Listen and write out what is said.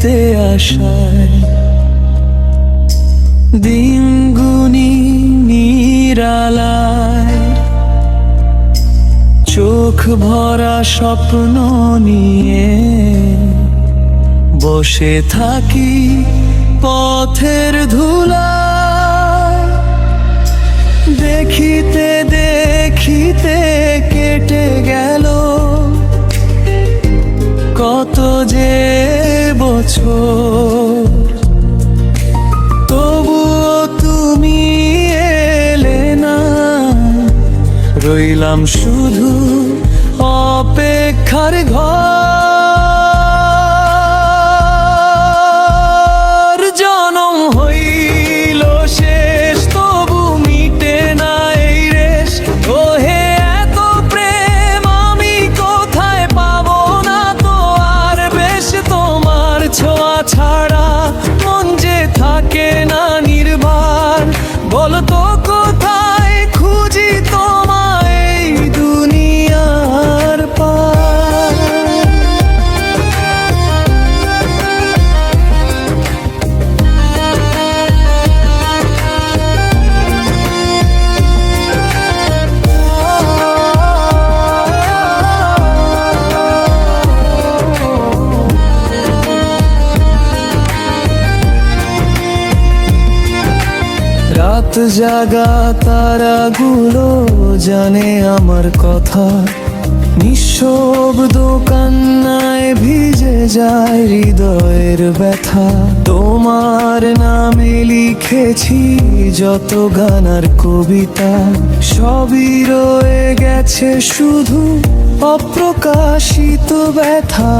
ফিরতে আশায় দিনগুনি নিরালায় চোখ ভরা স্বপ্ন নিয়ে বসে থাকি পথের ধুলায়। দেখিতে দেখিতে কেটে গেল কত যে বছর, তবুও তুমি এলে না। রইলাম শুধু অপেক্ষার ঘর। জনম হইল শেষ, তবু মিটে না এই রেশ। ওহে এত প্রেম আমি কোথায় পাবো না তো আর বেশ। তোমার ছোঁয়া ছাড়া মন যে থাকে না নির্বাণ। বলতো কোথায় খুঁজি তোমায় এই দুনিয়ার পার। রাত জাগা তারাগুলো জানে আমার কথা। নিঃশব্দ কান্নায় ভিজে যায় হৃদয়ের ব্যথা। তোমার নামে লিখেছি যত গান আর কবিতা, সবই রয়ে গেছে শুধু অপ্রকাশিত ব্যথা।